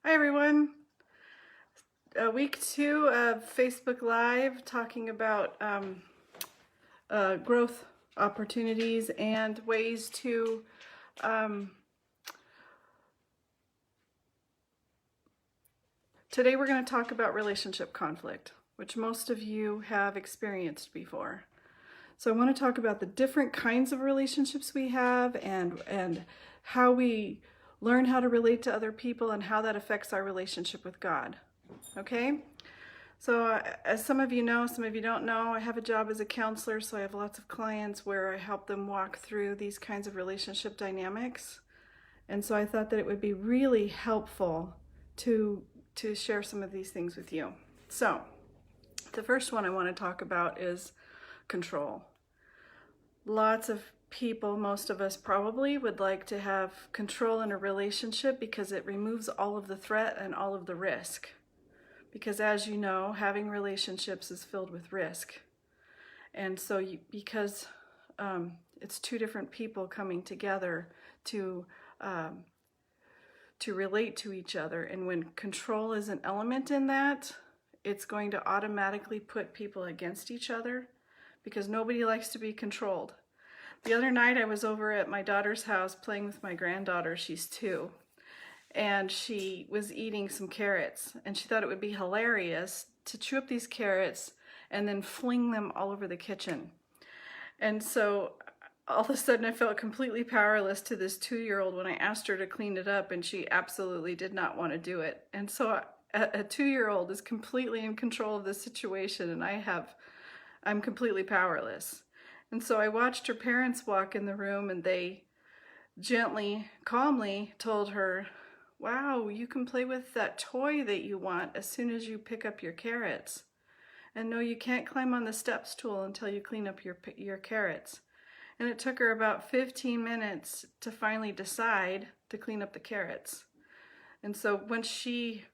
Hi everyone. Week 2 of Facebook Live talking about growth opportunities and ways to today we're going to talk about relationship conflict, which most of you have experienced before. So I want to talk about the different kinds of relationships we have and how we learn how to relate to other people and how that affects our relationship with God. Okay? So as some of you know, some of you don't know, I have a job as a counselor, so I have lots of clients where I help them walk through these kinds of relationship dynamics. And so I thought that it would be really helpful to share some of these things with you. So the first one I want to talk about is control. Lots of people, most of us probably, would like to have control in a relationship because it removes all of the threat and all of the risk. Because as you know, having relationships is filled with risk. And so because it's two different people coming together to relate to each other, and when control is an element in that, it's going to automatically put people against each other because nobody likes to be controlled. The other night I was over at my daughter's house playing with my granddaughter, she's 2. And she was eating some carrots, and she thought it would be hilarious to chew up these carrots and then fling them all over the kitchen. And so all of a sudden I felt completely powerless to this 2-year-old when I asked her to clean it up, and she absolutely did not want to do it. And so a 2-year-old is completely in control of the situation, and I'm completely powerless. And so I watched her parents walk in the room, and they gently, calmly told her, "Wow, you can play with that toy that you want as soon as you pick up your carrots. And no, you can't climb on the step stool until you clean up your carrots." And it took her about 15 minutes to finally decide to clean up the carrots. And so once she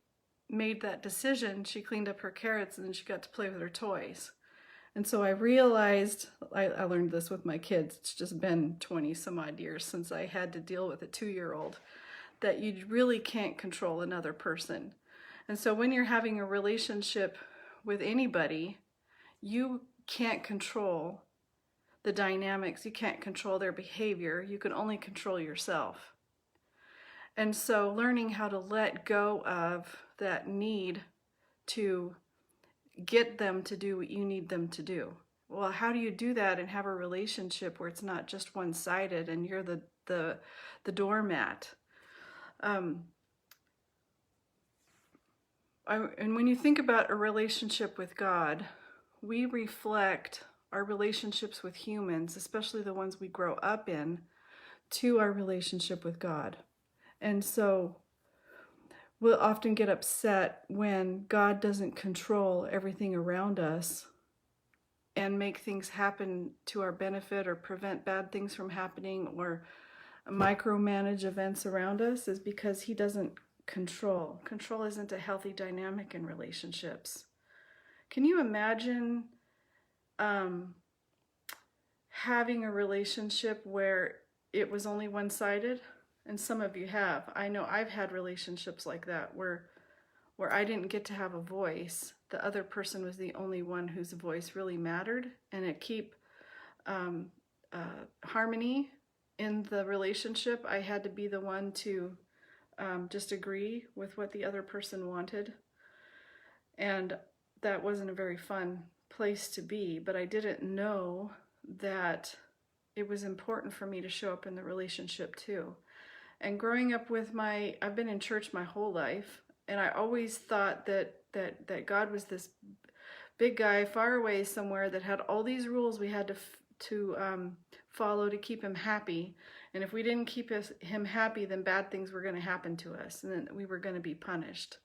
made that decision, she cleaned up her carrots and then she got to play with her toys. And so I realized, I learned this with my kids, it's just been 20 some odd years since I had to deal with a 2-year-old, that you really can't control another person. And so when you're having a relationship with anybody, you can't control the dynamics, you can't control their behavior, you can only control yourself. And so learning how to let go of that need to get them to do what you need them to do. Well, how do you do that and have a relationship where it's not just one-sided and you're the doormat? And when you think about a relationship with God, we reflect our relationships with humans, especially the ones we grow up in, to our relationship with God. And so we'll often get upset when God doesn't control everything around us and make things happen to our benefit or prevent bad things from happening or micromanage events around us, is because he doesn't control. Control isn't a healthy dynamic in relationships. Can you imagine having a relationship where it was only one-sided? And some of you have. I know I've had relationships like that where I didn't get to have a voice. The other person was the only one whose voice really mattered, and it keep harmony in the relationship. I had to be the one to just agree with what the other person wanted, and that wasn't a very fun place to be, but I didn't know that it was important for me to show up in the relationship too. And growing up with I've been in church my whole life, and I always thought that God was this big guy far away somewhere that had all these rules we had to follow to keep him happy. And if we didn't keep him happy, then bad things were going to happen to us, and then we were going to be punished.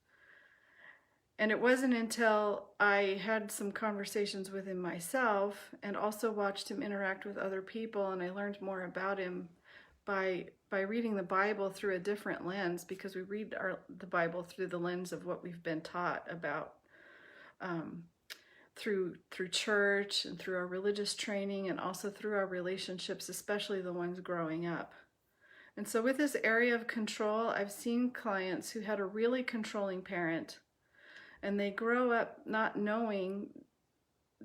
And it wasn't until I had some conversations with him myself and also watched him interact with other people, and I learned more about him by reading the Bible through a different lens, because we read the Bible through the lens of what we've been taught about through church and through our religious training, and also through our relationships, especially the ones growing up. And so with this area of control, I've seen clients who had a really controlling parent, and they grow up not knowing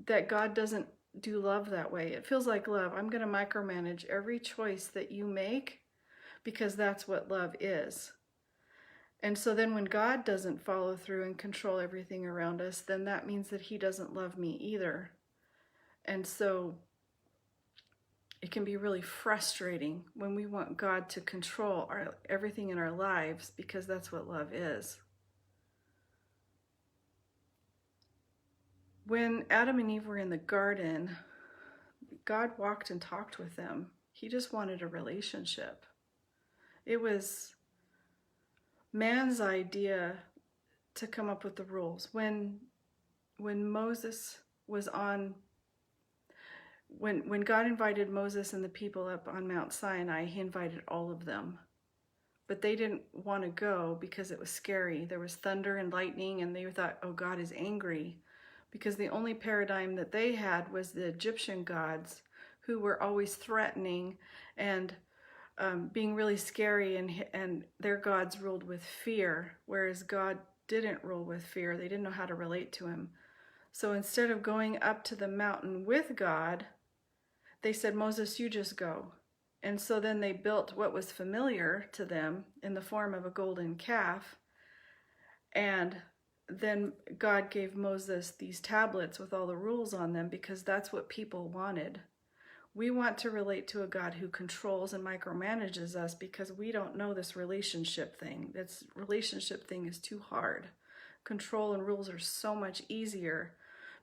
that God doesn't do love that way. It feels like love. I'm going to micromanage every choice that you make because that's what love is. And so then when God doesn't follow through and control everything around us, then that means that he doesn't love me either. And so it can be really frustrating when we want God to control everything in our lives, because that's what love is. When Adam and Eve were in the garden, God walked and talked with them. He just wanted a relationship. It was man's idea to come up with the rules. When Moses was on, when God invited Moses and the people up on Mount Sinai, he invited all of them. But they didn't want to go because it was scary. There was thunder and lightning, and they thought, oh, God is angry. Because the only paradigm that they had was the Egyptian gods, who were always threatening and being really scary, and their gods ruled with fear, whereas God didn't rule with fear. They didn't know how to relate to him. So instead of going up to the mountain with God, they said, Moses, you just go. And so then they built what was familiar to them in the form of a golden calf. And then God gave Moses these tablets with all the rules on them, because that's what people wanted. We want to relate to a God who controls and micromanages us because we don't know this relationship thing. This relationship thing is too hard. Control and rules are so much easier,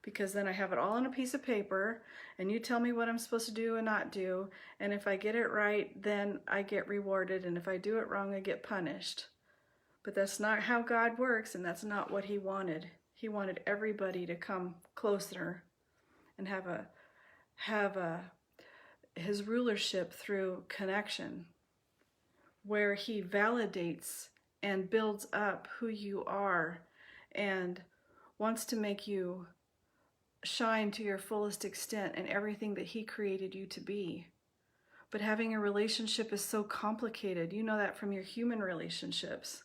because then I have it all on a piece of paper and you tell me what I'm supposed to do and not do. And if I get it right, then I get rewarded. And if I do it wrong, I get punished. But that's not how God works, and that's not what he wanted. He wanted everybody to come closer and have his rulership through connection, where he validates and builds up who you are and wants to make you shine to your fullest extent in everything that he created you to be. But having a relationship is so complicated. You know that from your human relationships.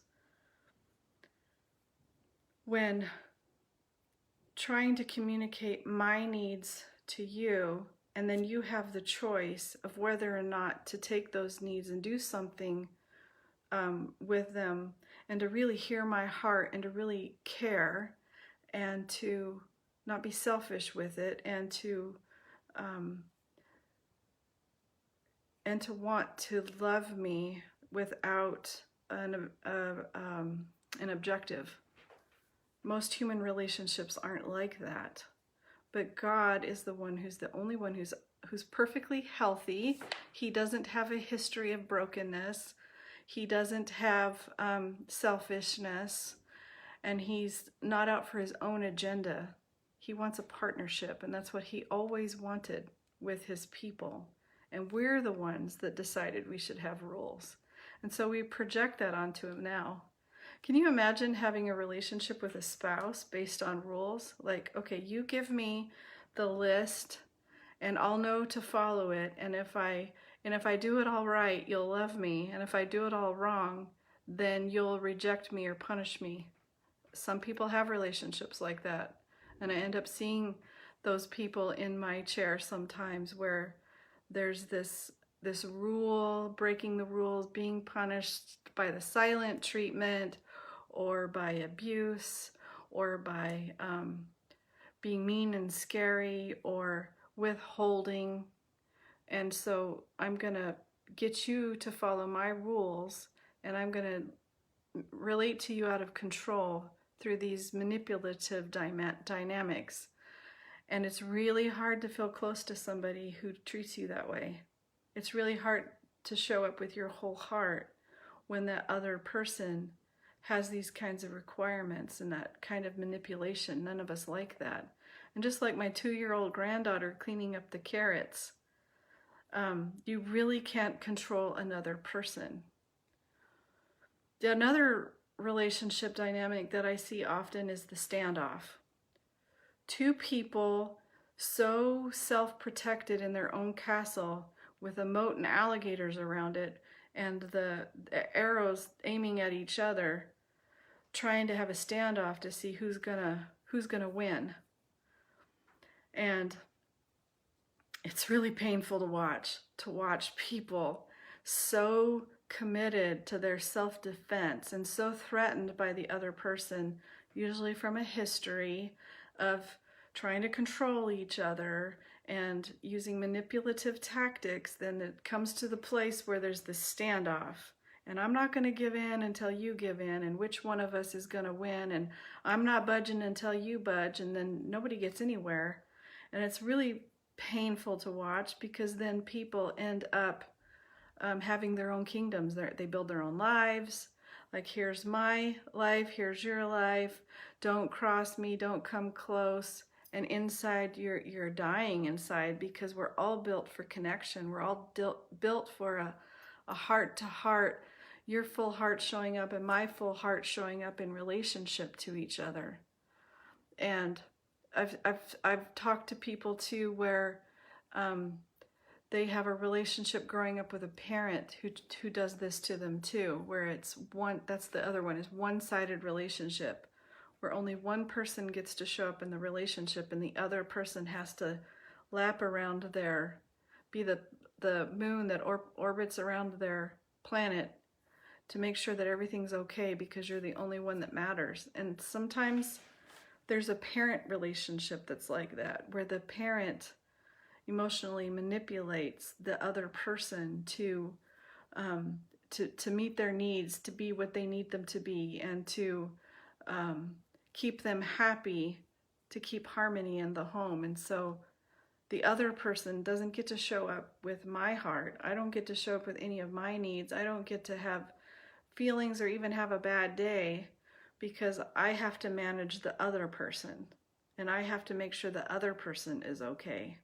When trying to communicate my needs to you, and then you have the choice of whether or not to take those needs and do something with them, and to really hear my heart, and to really care, and to not be selfish with it, and to want to love me without an objective. Most human relationships aren't like that. But God is the one who's the only one who's perfectly healthy. He doesn't have a history of brokenness. He doesn't have selfishness, and he's not out for his own agenda. He wants a partnership, and that's what he always wanted with his people. And we're the ones that decided we should have rules. And so we project that onto him now. Can you imagine having a relationship with a spouse based on rules? Like, okay, you give me the list and I'll know to follow it. And if I do it all right, you'll love me. And if I do it all wrong, then you'll reject me or punish me. Some people have relationships like that. And I end up seeing those people in my chair sometimes, where there's this rule, breaking the rules, being punished by the silent treatment, or by abuse, or by being mean and scary, or withholding. And so I'm gonna get you to follow my rules, and I'm gonna relate to you out of control through these manipulative dynamics. And it's really hard to feel close to somebody who treats you that way. It's really hard to show up with your whole heart when that other person has these kinds of requirements and that kind of manipulation. None of us like that. And just like my 2-year-old granddaughter cleaning up the carrots, you really can't control another person. Another relationship dynamic that I see often is the standoff. Two people so self-protected in their own castle with a moat and alligators around it, and the arrows aiming at each other, trying to have a standoff to see who's gonna win. And it's really painful to watch people so committed to their self-defense and so threatened by the other person, usually from a history of trying to control each other and using manipulative tactics. Then it comes to the place where there's this standoff, and I'm not going to give in until you give in, and which one of us is going to win, and I'm not budging until you budge, and then nobody gets anywhere. And it's really painful to watch, because then people end up having their own kingdoms. They build their own lives. Like, here's my life, here's your life, don't cross me, don't come close. And inside, you're dying inside, because we're all built for connection. We're all built for a heart-to-heart, your full heart showing up and my full heart showing up in relationship to each other. And I've talked to people too where they have a relationship growing up with a parent who does this to them too, where it's that's the other one, is one-sided relationship, where only one person gets to show up in the relationship and the other person has to lap around be the moon that orbits around their planet to make sure that everything's okay, because you're the only one that matters. And sometimes there's a parent relationship that's like that, where the parent emotionally manipulates the other person to meet their needs, to be what they need them to be, and to keep them happy, to keep harmony in the home. And so the other person doesn't get to show up with my heart. I don't get to show up with any of my needs. I don't get to have feelings or even have a bad day, because I have to manage the other person, and I have to make sure the other person is okay.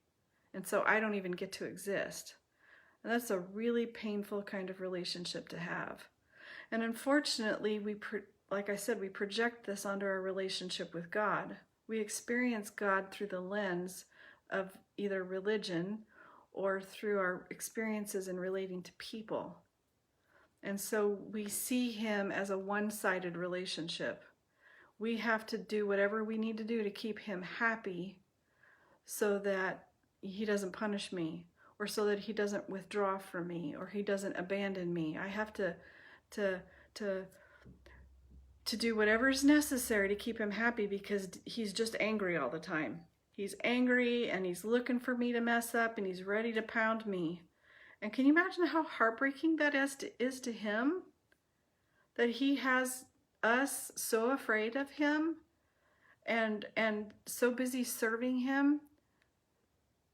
And so I don't even get to exist. And that's a really painful kind of relationship to have. And unfortunately, like I said, we project this onto our relationship with God. We experience God through the lens of either religion or through our experiences in relating to people. And so we see him as a one-sided relationship. We have to do whatever we need to do to keep him happy, so that he doesn't punish me, or so that he doesn't withdraw from me, or he doesn't abandon me. I have to do whatever's necessary to keep him happy, because he's just angry all the time. He's angry, and he's looking for me to mess up, and he's ready to pound me. And can you imagine how heartbreaking that is to him? That he has us so afraid of him and so busy serving him.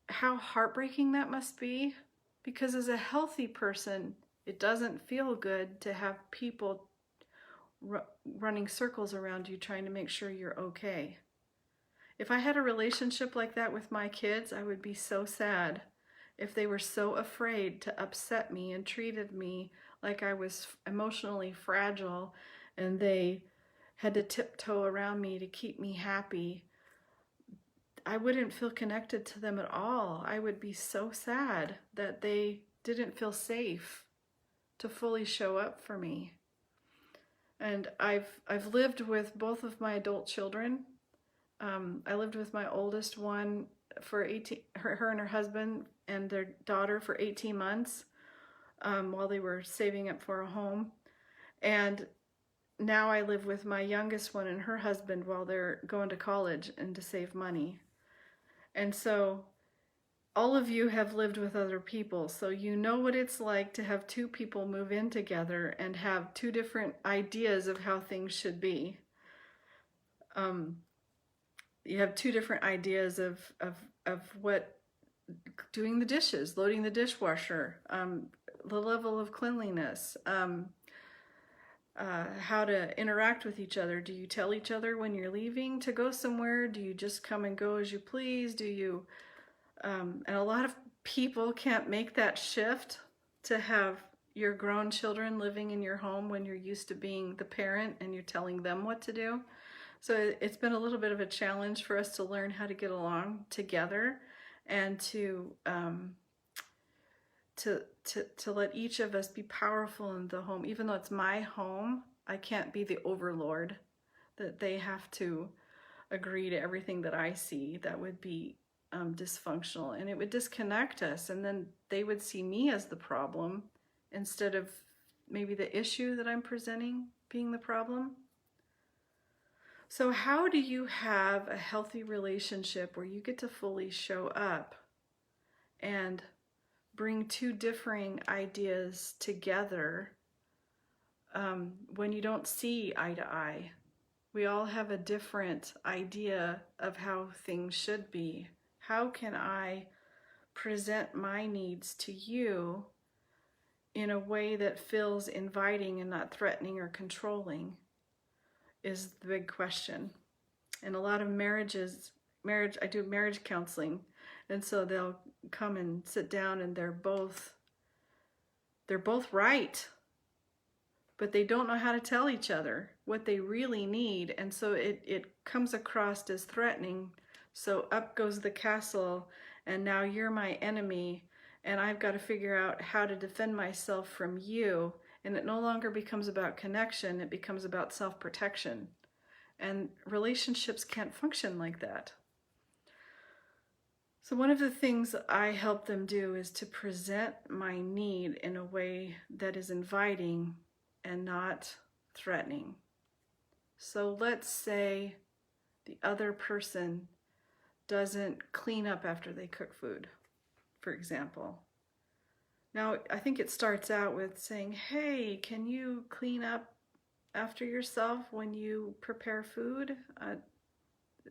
How heartbreaking that must be. Because as a healthy person, it doesn't feel good to have people running circles around you trying to make sure you're okay. If I had a relationship like that with my kids, I would be so sad. If they were so afraid to upset me and treated me like I was emotionally fragile, and they had to tiptoe around me to keep me happy, I wouldn't feel connected to them at all. I would be so sad that they didn't feel safe to fully show up for me. And I've lived with both of my adult children. I lived with my oldest one for 18, her and her husband and their daughter for 18 months while they were saving up for a home. And now I live with my youngest one and her husband while they're going to college and to save money. And so all of you have lived with other people, so you know what it's like to have two people move in together and have two different ideas of how things should be. You have two different ideas of what, doing the dishes, loading the dishwasher, the level of cleanliness, how to interact with each other. Do you tell each other when you're leaving to go somewhere? Do you just come and go as you please? Do you, and a lot of people can't make that shift to have your grown children living in your home when you're used to being the parent and you're telling them what to do. So it's been a little bit of a challenge for us to learn how to get along together and to to let each of us be powerful in the home. Even though it's my home, I can't be the overlord, that they have to agree to everything that I see. That would be dysfunctional, and it would disconnect us, and then they would see me as the problem instead of maybe the issue that I'm presenting being the problem. So how do you have a healthy relationship where you get to fully show up and bring two differing ideas together when you don't see eye to eye? We all have a different idea of how things should be. How can I present my needs to you in a way that feels inviting and not threatening or controlling is the big question. And a lot of I do marriage counseling, and so they'll come and sit down and they're both right, but they don't know how to tell each other what they really need, and so it comes across as threatening. So up goes the castle, and now you're my enemy, and I've got to figure out how to defend myself from you. And it no longer becomes about connection, it becomes about self-protection. And relationships can't function like that. So one of the things I help them do is to present my need in a way that is inviting and not threatening. So let's say the other person doesn't clean up after they cook food, for example. Now, I think it starts out with saying, hey, can you clean up after yourself when you prepare food?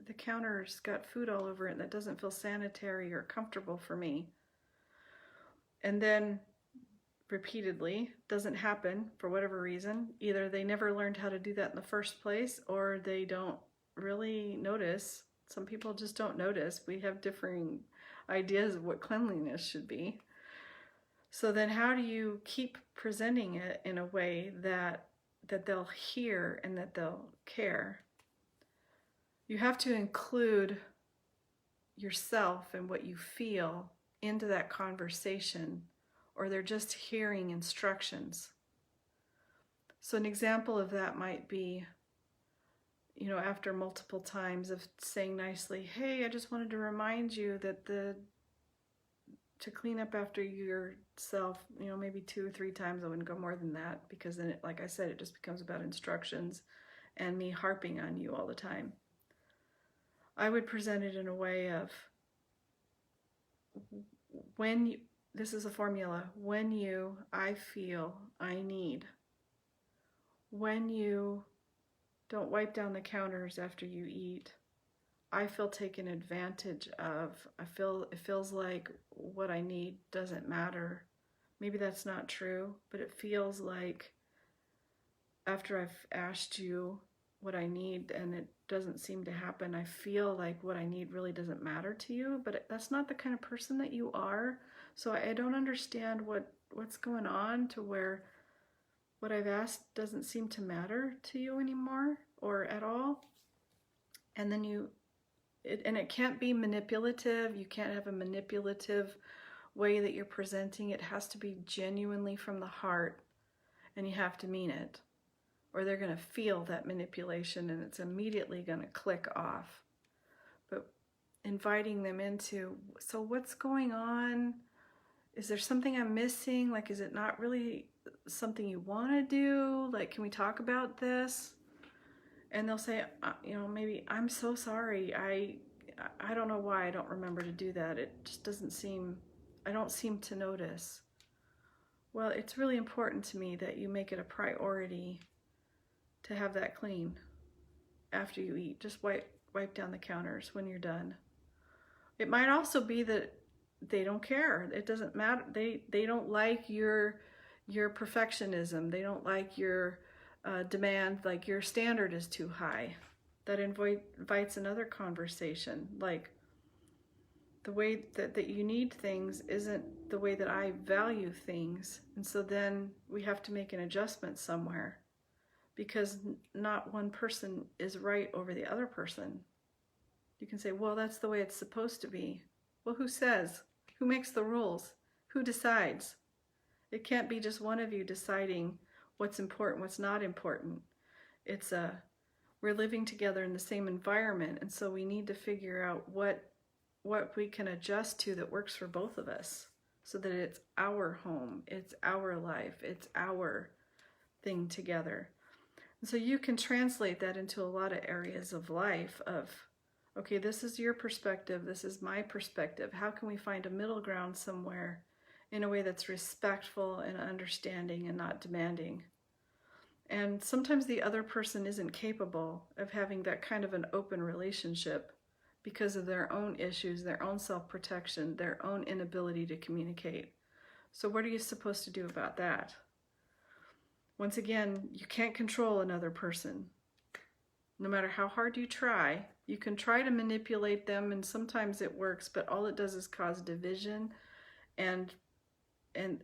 The counter's got food all over it, and that doesn't feel sanitary or comfortable for me. And then repeatedly, doesn't happen for whatever reason. Either they never learned how to do that in the first place, or they don't really notice. Some people just don't notice. We have differing ideas of what cleanliness should be. So then how do you keep presenting it in a way that they'll hear and that they'll care? You have to include yourself and what you feel into that conversation, or they're just hearing instructions. So an example of that might be, after multiple times of saying nicely, hey, I just wanted to remind you that to clean up after yourself, maybe 2 or 3 times. I wouldn't go more than that, because then, like I said, it just becomes about instructions and me harping on you all the time. I would present it in a way of, this is a formula, I feel I need. When you don't wipe down the counters after you eat, I feel taken advantage of. It feels like what I need doesn't matter. Maybe that's not true, but it feels like after I've asked you what I need and it doesn't seem to happen, I feel like what I need really doesn't matter to you, but that's not the kind of person that you are. So I don't understand what's going on to where what I've asked doesn't seem to matter to you anymore or at all. And then it can't be manipulative. You can't have a manipulative way that you're presenting. It has to be genuinely from the heart, and you have to mean it, or they're going to feel that manipulation and it's immediately going to click off. But inviting them into, so what's going on? Is there something I'm missing? Like, is it not really something you want to do? Like, can we talk about this? And they'll say, maybe, I'm so sorry. I don't know why I don't remember to do that. It just doesn't seem, I don't seem to notice. Well, it's really important to me that you make it a priority to have that clean after you eat. Just wipe down the counters when you're done. It might also be that they don't care. It doesn't matter. They don't like your perfectionism. They don't like your demand, like your standard is too high. That invites another conversation. Like, the way that you need things isn't the way that I value things. And so then we have to make an adjustment somewhere, because not one person is right over the other person. You can say, well, that's the way it's supposed to be. Well, who says? Who makes the rules? Who decides? It can't be just one of you deciding what's important, what's not important. It's we're living together in the same environment, and so we need to figure out what we can adjust to that works for both of us, so that it's our home, it's our life, it's our thing together. And so you can translate that into a lot of areas of life of, okay, this is your perspective, this is my perspective. How can we find a middle ground somewhere in a way that's respectful and understanding and not demanding? And sometimes the other person isn't capable of having that kind of an open relationship because of their own issues, their own self-protection, their own inability to communicate. So what are you supposed to do about that? Once again, you can't control another person. No matter how hard you try, you can try to manipulate them, and sometimes it works, but all it does is cause division, and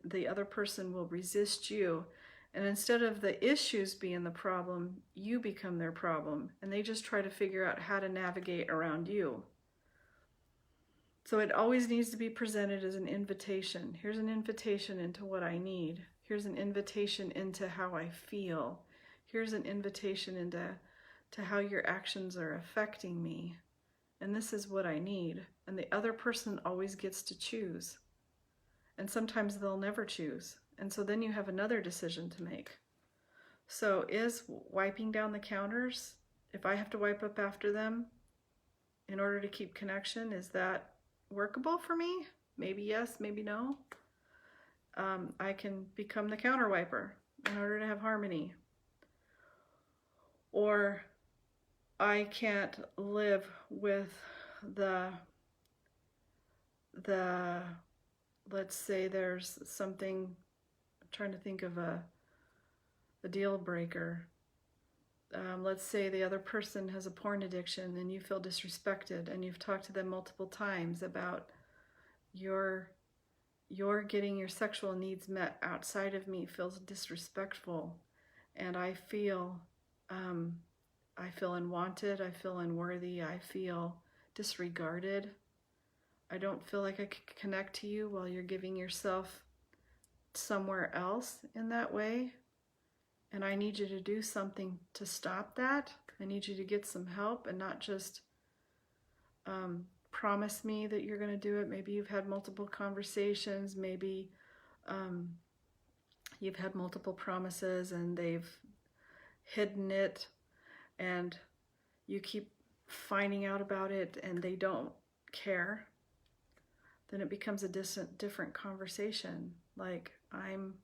the other person will resist you. And instead of the issues being the problem, you become their problem, and they just try to figure out how to navigate around you. So it always needs to be presented as an invitation. Here's an invitation into what I need. Here's an invitation into how I feel. Here's an invitation into how your actions are affecting me. And this is what I need. And the other person always gets to choose. And sometimes they'll never choose. And so then you have another decision to make. So is wiping down the counters, if I have to wipe up after them in order to keep connection, is that workable for me? Maybe yes, maybe no. I can become the counter wiper in order to have harmony. Or I can't live with the let's say there's something, I'm trying to think of a deal breaker. Let's say the other person has a porn addiction and you feel disrespected, and you've talked to them multiple times about your getting your sexual needs met outside of me feels disrespectful, and I feel unwanted, I feel unworthy, I feel disregarded. I don't feel like I can connect to you while you're giving yourself somewhere else in that way. And I need you to do something to stop that. I need you to get some help and not just promise me that you're going to do it. Maybe you've had multiple conversations. Maybe you've had multiple promises and they've hidden it, and you keep finding out about it and they don't care. Then it becomes a different conversation. Like, I'm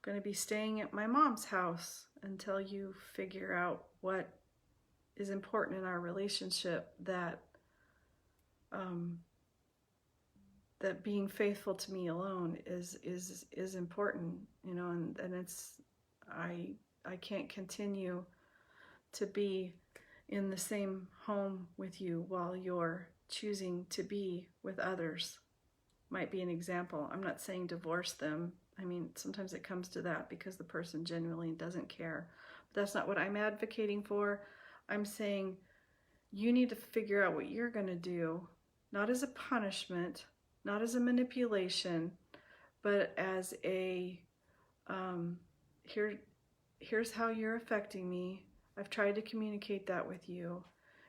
going to be staying at my mom's house until you figure out what is important in our relationship, that that being faithful to me alone is important, you know, and it's, I can't continue to be in the same home with you while you're choosing to be with others. Might be an example. I'm not saying divorce them. I mean, sometimes it comes to that because the person genuinely doesn't care. But that's not what I'm advocating for. I'm saying you need to figure out what you're going to do, not as a punishment, not as a manipulation, but as a, here's how you're affecting me. I've tried to communicate that with you.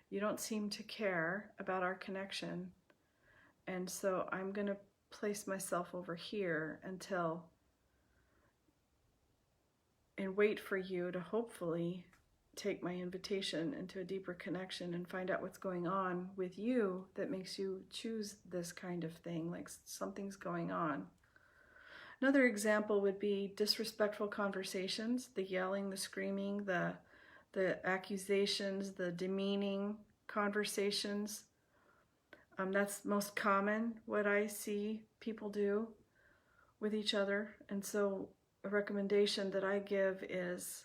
You don't seem to care about our connection. And so I'm going to place myself over here until, and wait for you to hopefully take my invitation into a deeper connection and find out what's going on with you that makes you choose this kind of thing, like something's going on. Another example would be disrespectful conversations, the yelling, the screaming, the accusations, the demeaning conversations. That's most common what I see people do with each other. And so a recommendation that I give is,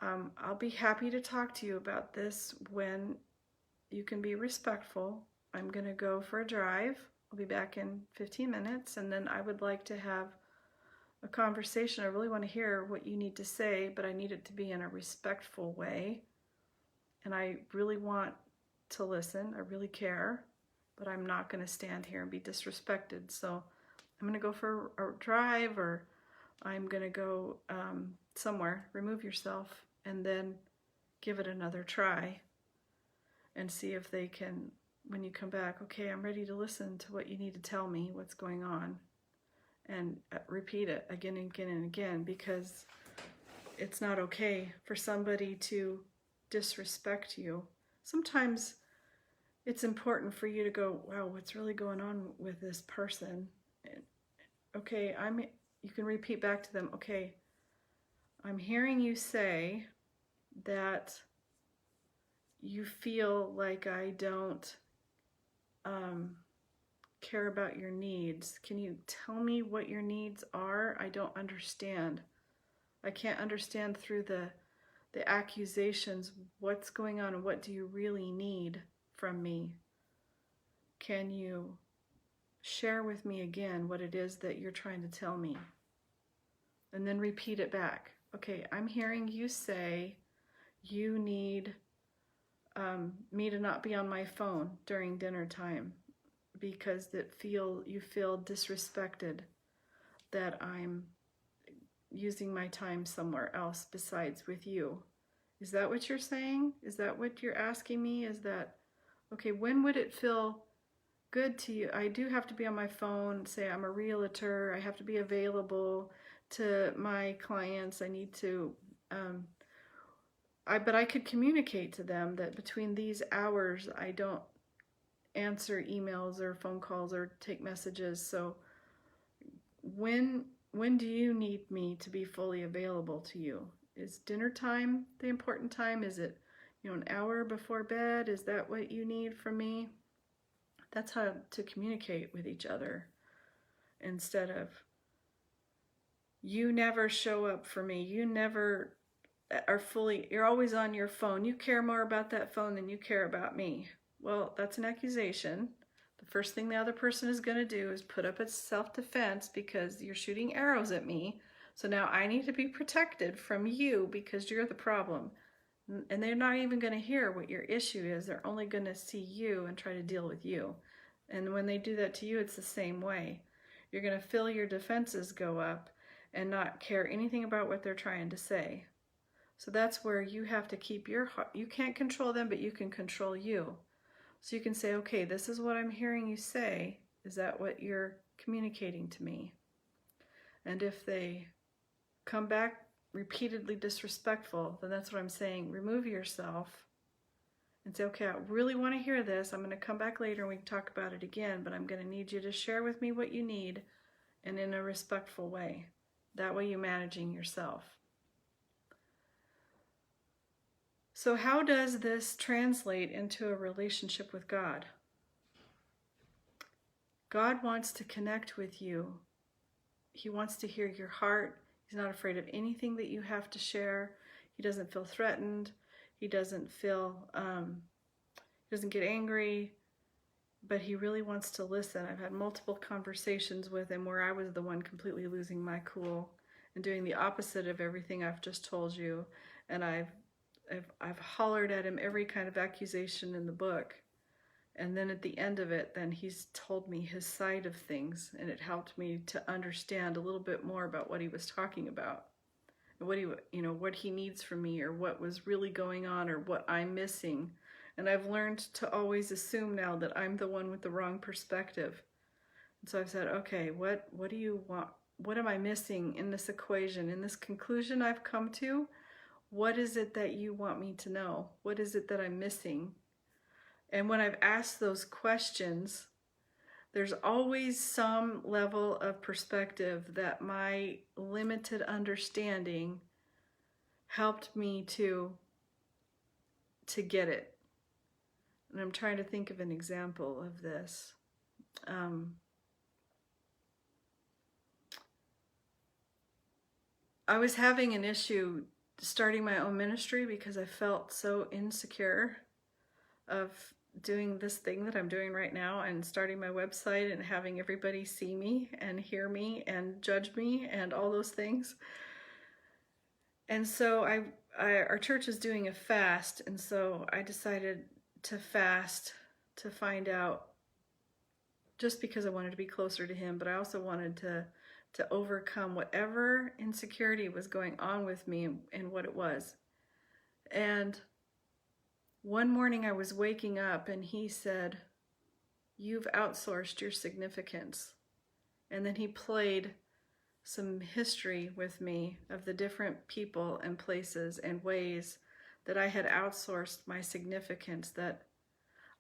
I'll be happy to talk to you about this when you can be respectful. I'm going to go for a drive. I'll be back in 15 minutes, and then I would like to have a conversation. I really want to hear what you need to say, but I need it to be in a respectful way. And I really want to listen. I really care, but I'm not going to stand here and be disrespected. So I'm going to go for a drive, or I'm going to go somewhere. Remove yourself and then give it another try and see if they can, when you come back, okay, I'm ready to listen to what you need to tell me, what's going on. And repeat it again and again and again, because it's not okay for somebody to disrespect you. Sometimes it's important for you to go, wow, what's really going on with this person? And, okay, you can repeat back to them, okay, I'm hearing you say that you feel like I don't care about your needs. Can you tell me what your needs are? I don't understand. I can't understand through the accusations what's going on and what do you really need from me. Can you share with me again what it is that you're trying to tell me? And then repeat it back. Okay, I'm hearing you say you need me to not be on my phone during dinner time because you feel disrespected that I'm using my time somewhere else besides with you. Is that what you're saying? Is that what you're asking me? Is that, okay, when would it feel good to you? I do have to be on my phone, say I'm a realtor, I have to be available to my clients, I need to, but I could communicate to them that between these hours I don't answer emails or phone calls or take messages. So when do you need me to be fully available to you? Is dinner time the important time? Is it, an hour before bed? Is that what you need from me? That's how to communicate with each other, instead of, you never show up for me. You never you're always on your phone. You care more about that phone than you care about me. Well, that's an accusation. The first thing the other person is going to do is put up a self-defense because you're shooting arrows at me. So now I need to be protected from you because you're the problem. And they're not even going to hear what your issue is. They're only going to see you and try to deal with you. And when they do that to you, it's the same way. You're going to feel your defenses go up and not care anything about what they're trying to say. So that's where you have to keep your heart. You can't control them, but you can control you. So you can say, okay, this is what I'm hearing you say. Is that what you're communicating to me? And if they come back repeatedly disrespectful, then that's what I'm saying. Remove yourself and say, okay, I really want to hear this. I'm going to come back later and we can talk about it again, but I'm going to need you to share with me what you need and in a respectful way. That way you're managing yourself. So how does this translate into a relationship with God? God wants to connect with you. He wants to hear your heart. He's not afraid of anything that you have to share. He doesn't feel threatened. He doesn't get angry, but he really wants to listen. I've had multiple conversations with him where I was the one completely losing my cool and doing the opposite of everything I've just told you. And I've hollered at him every kind of accusation in the book. And then at the end of it, then he's told me his side of things, and it helped me to understand a little bit more about what he was talking about, and what he needs from me, or what was really going on, or what I'm missing. And I've learned to always assume now that I'm the one with the wrong perspective. And so I've said, okay, what do you want? What am I missing in this equation, in this conclusion I've come to? What is it that you want me to know? What is it that I'm missing? And when I've asked those questions, there's always some level of perspective that my limited understanding helped me to get it. And I'm trying to think of an example of this. I was having an issue starting my own ministry because I felt so insecure of doing this thing that I'm doing right now and starting my website and having everybody see me and hear me and judge me and all those things. And so our church is doing a fast, and so I decided to fast to find out just because I wanted to be closer to him, but I also wanted to overcome whatever insecurity was going on with me and what it was. And one morning I was waking up and he said, "You've outsourced your significance." And then he played some history with me of the different people and places and ways that I had outsourced my significance, that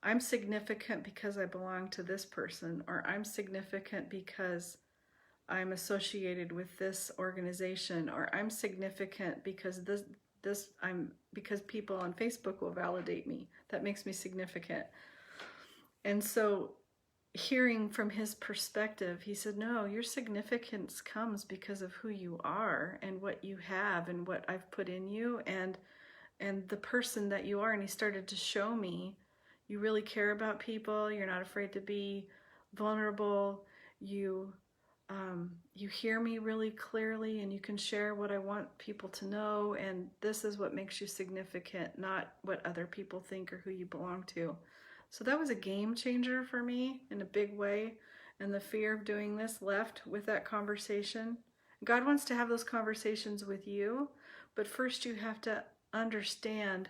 I'm significant because I belong to this person, or I'm significant because I'm associated with this organization, or I'm significant because because people on Facebook will validate me. That makes me significant. And so hearing from his perspective, he said, no, your significance comes because of who you are and what you have and what I've put in you and the person that you are. And he started to show me, you really care about people. You're not afraid to be vulnerable. You hear me really clearly, and you can share what I want people to know. And this is what makes you significant, not what other people think or who you belong to. So that was a game changer for me in a big way. And the fear of doing this left with that conversation. God wants to have those conversations with you, but first you have to understand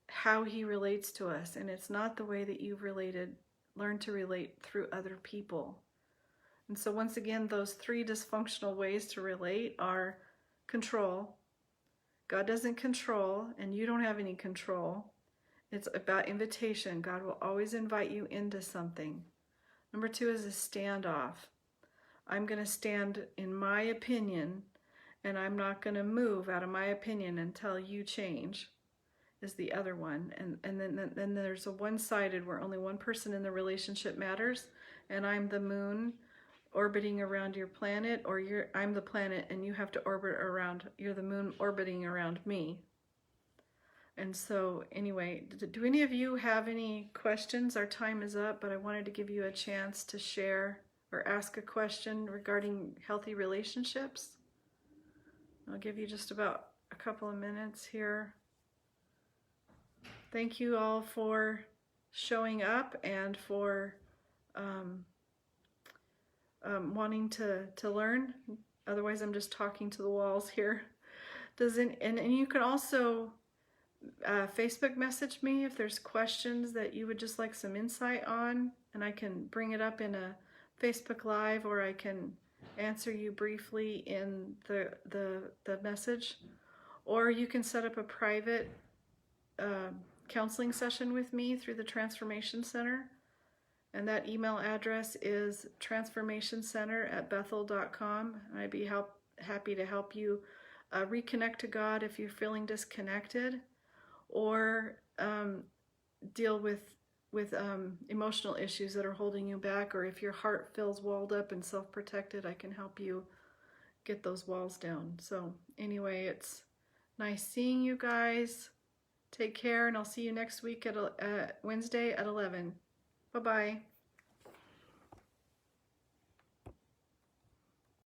how he relates to us. And it's not the way that you've learned to relate through other people. And so once again, those 3 dysfunctional ways to relate are control. God doesn't control, and you don't have any control. It's about invitation. God will always invite you into something. Number 2 is a standoff. I'm going to stand in my opinion, and I'm not going to move out of my opinion until you change, is the other one. And then there's a one-sided where only one person in the relationship matters, and I'm the moon orbiting around your planet, or I'm the planet and you have to orbit around, you're the moon orbiting around me. And so anyway, do any of you have any questions? Our time is up, but I wanted to give you a chance to share or ask a question regarding healthy relationships. I'll give you just about a couple of minutes here. Thank you all for showing up and for wanting to learn. Otherwise, I'm just talking to the walls here. And you can also Facebook message me if there's questions that you would just like some insight on, and I can bring it up in a Facebook Live, or I can answer you briefly in the message. Or you can set up a private counseling session with me through the Transformation Center. And that email address is transformationcenter@bethel.com. I'd be happy to help you reconnect to God if you're feeling disconnected, or deal with emotional issues that are holding you back, or if your heart feels walled up and self-protected, I can help you get those walls down. So anyway, it's nice seeing you guys. Take care, and I'll see you next week at Wednesday at 11. Bye-bye.